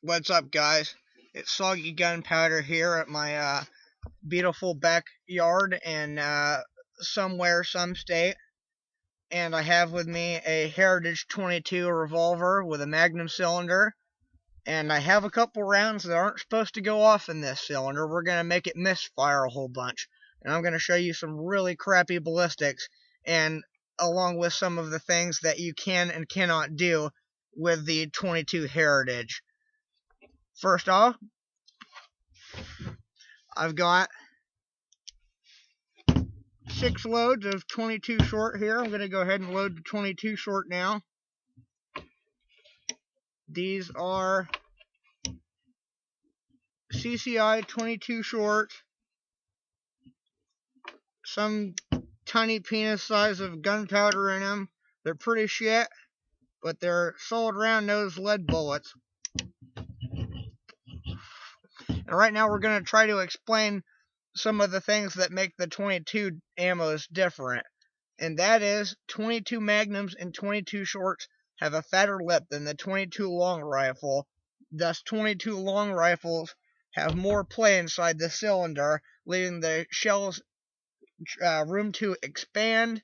What's up, guys? It's Soggy Gunpowder here at my beautiful backyard in somewhere, some state. And I have with me a Heritage 22 revolver with a magnum cylinder. And I have a couple rounds that aren't supposed to go off in this cylinder. We're going to make it misfire a whole bunch. And I'm going to show you some really crappy ballistics, and along with some of the things that you can and cannot do with the 22 Heritage. First off, I've got 6 loads of 22 short here. I'm going to go ahead and load the 22 short now. These are CCI 22 short. Some tiny penis size of gunpowder in them. They're pretty shit, but they're solid round nose lead bullets. And right now we're going to try to explain some of the things that make the 22 ammos different. And that is 22 magnums and 22 shorts have a fatter lip than the 22 long rifle. Thus 22 long rifles have more play inside the cylinder, leaving the shells room to expand.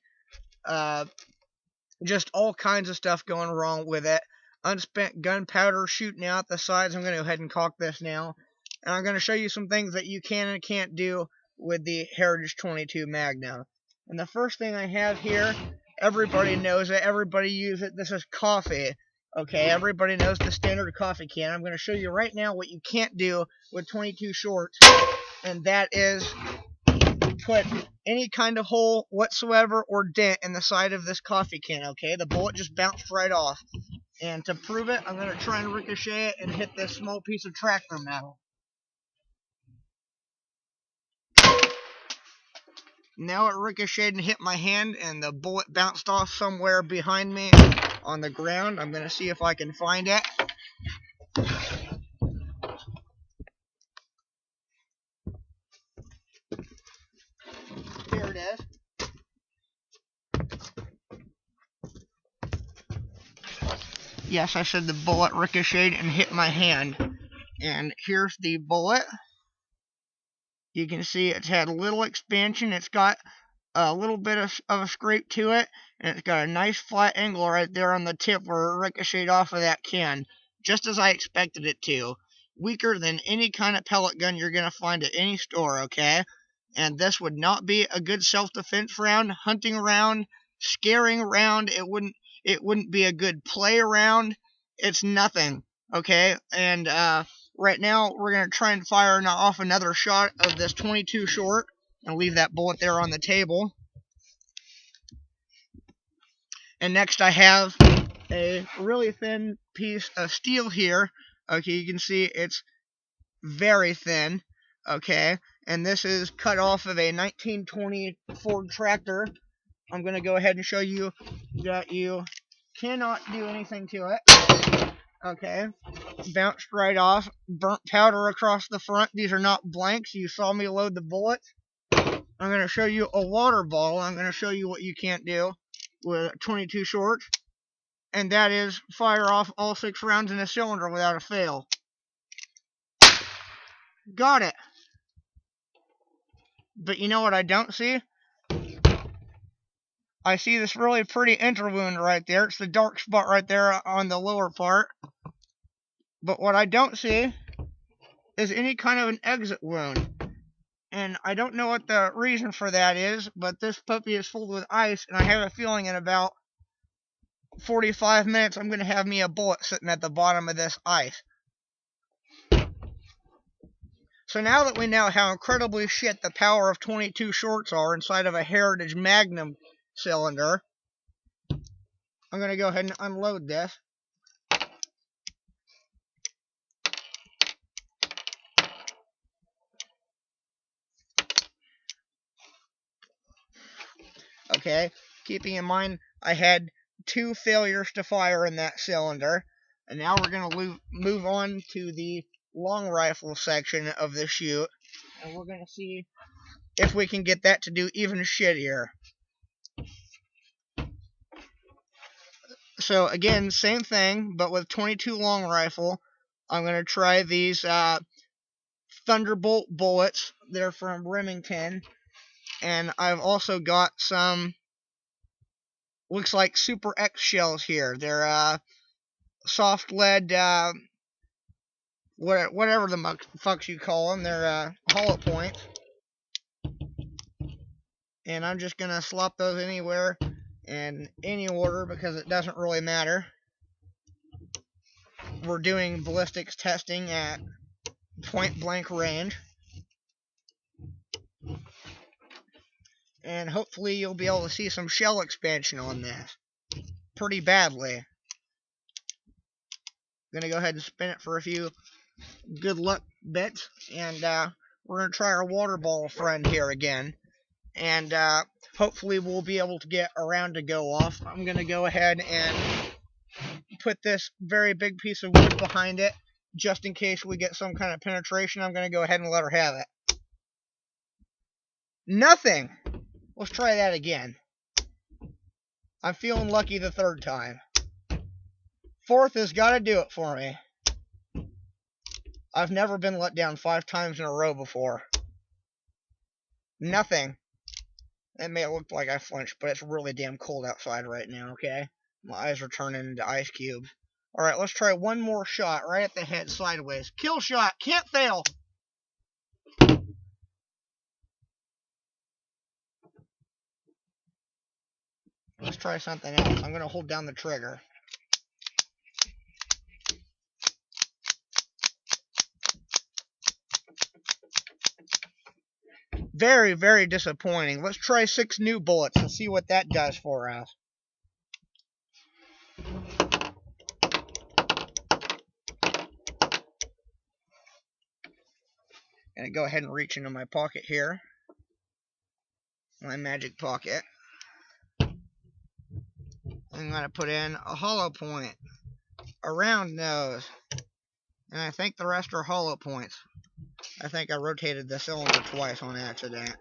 Just all kinds of stuff going wrong with it. Unspent gunpowder shooting out the sides. I'm going to go ahead and cock this now. And I'm going to show you some things that you can and can't do with the Heritage 22 Magnum. And the first thing I have here, everybody knows it, everybody uses it. This is coffee. Okay, everybody knows the standard coffee can. I'm going to show you right now what you can't do with 22 shorts. And that is put any kind of hole whatsoever or dent in the side of this coffee can, okay? The bullet just bounced right off. And to prove it, I'm going to try and ricochet it and hit this small piece of tractor metal. Now it ricocheted and hit my hand, and the bullet bounced off somewhere behind me on the ground. I'm going to see if I can find it. Here it is. Yes, I said the bullet ricocheted and hit my hand. And here's the bullet. You can see it's had a little expansion. It's got a little bit of a scrape to it, and it's got a nice flat angle right there on the tip where it ricocheted off of that can, just as I expected it to. Weaker than any kind of pellet gun you're going to find at any store, okay? And this would not be a good self-defense round, hunting round, scaring round. It wouldn't be a good play round. It's nothing, okay? And right now we're going to try and fire off another shot of this 22 short and leave that bullet there on the table. And next I have a really thin piece of steel here. Okay, you can see it's very thin, okay? And this is cut off of a 1920 Ford tractor. I'm going to go ahead and show you that you cannot do anything to it. Okay, bounced right off, burnt powder across the front. These are not blanks. You saw me load the bullets. I'm going to show you a water bottle. I'm going to show you what you can't do with 22 shorts, and that is fire off all 6 rounds in a cylinder without a fail. Got it. But you know what I don't see? I see this really pretty interwound right there. It's the dark spot right there on the lower part. But what I don't see is any kind of an exit wound. And I don't know what the reason for that is, but this puppy is full with ice, and I have a feeling in about 45 minutes I'm going to have me a bullet sitting at the bottom of this ice. So now that we know how incredibly shit the power of 22 shorts are inside of a Heritage Magnum cylinder, I'm going to go ahead and unload this. Okay, keeping in mind I had 2 failures to fire in that cylinder, and now we're going to move on to the long rifle section of the shoot, and we're going to see if we can get that to do even shittier. So again, same thing, but with 22 long rifle. I'm going to try these Thunderbolt bullets. They're from Remington. And I've also got some, looks like Super X shells here. They're soft lead, whatever the fucks you call them. They're hollow points. And I'm just going to slop those anywhere in any order because it doesn't really matter. We're doing ballistics testing at point blank range. And hopefully you'll be able to see some shell expansion on this. Pretty badly. I'm going to go ahead and spin it for a few good luck bits. And we're going to try our water ball friend here again. And hopefully we'll be able to get a round to go off. I'm going to go ahead and put this very big piece of wood behind it. Just in case we get some kind of penetration, I'm going to go ahead and let her have it. Nothing! Let's try that again. I'm feeling lucky the third time. Fourth has got to do it for me. I've never been let down 5 times in a row before. Nothing. It may look like I flinched, but it's really damn cold outside right now, okay? My eyes are turning into ice cubes. Alright, let's try one more shot right at the head sideways. Kill shot! Can't fail! Let's try something else. I'm going to hold down the trigger. Very, very disappointing. Let's try 6 new bullets and see what that does for us. Gonna go ahead and reach into my pocket here. My magic pocket. I'm gonna put in a hollow point. A round nose. And I think the rest are hollow points. I think I rotated the cylinder twice on accident.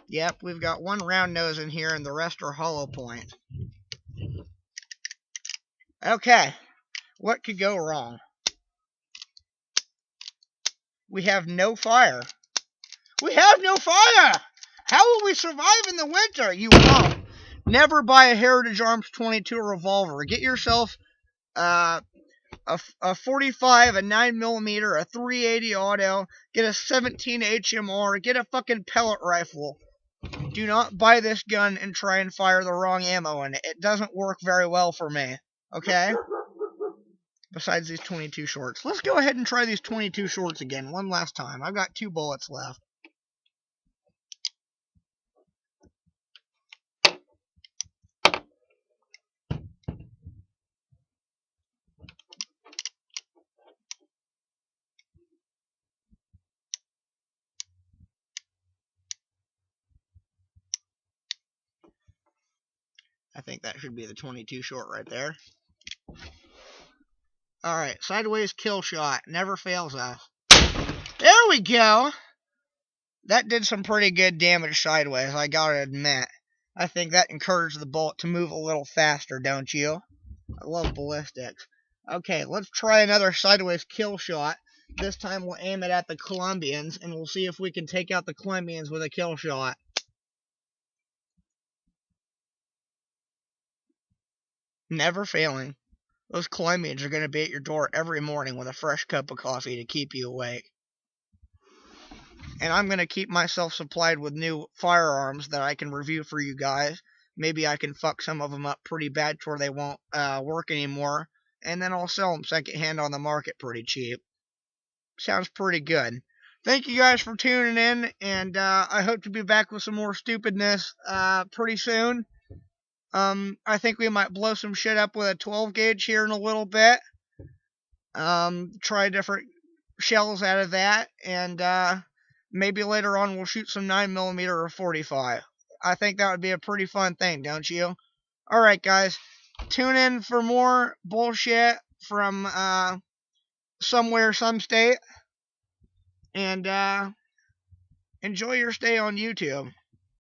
Yep, we've got one round nose in here and the rest are hollow points. Okay, what could go wrong? We have no fire. We have no fire! How will we survive in the winter? You won't. Never buy a Heritage Arms 22 revolver. Get yourself a 45, a 9mm, a 380 auto, get a 17 HMR, get a fucking pellet rifle. Do not buy this gun and try and fire the wrong ammo in it. It doesn't work very well for me. Okay? Besides these 22 shorts. Let's go ahead and try these 22 shorts again one last time. I've got 2 bullets left. I think that should be the 22 short right there. Alright, sideways kill shot. Never fails us. There we go! That did some pretty good damage sideways, I gotta admit. I think that encouraged the bullet to move a little faster, don't you? I love ballistics. Okay, let's try another sideways kill shot. This time we'll aim it at the Colombians, and we'll see if we can take out the Colombians with a kill shot. Never failing. Those Colombians are going to be at your door every morning with a fresh cup of coffee to keep you awake. And I'm going to keep myself supplied with new firearms that I can review for you guys. Maybe I can fuck some of them up pretty bad to where they won't work anymore. And then I'll sell them secondhand on the market pretty cheap. Sounds pretty good. Thank you guys for tuning in. And I hope to be back with some more stupidness pretty soon. I think we might blow some shit up with a 12 gauge here in a little bit. Try different shells out of that. And maybe later on we'll shoot some 9mm or 45. I think that would be a pretty fun thing, don't you? Alright, guys. Tune in for more bullshit from somewhere, some state. And enjoy your stay on YouTube.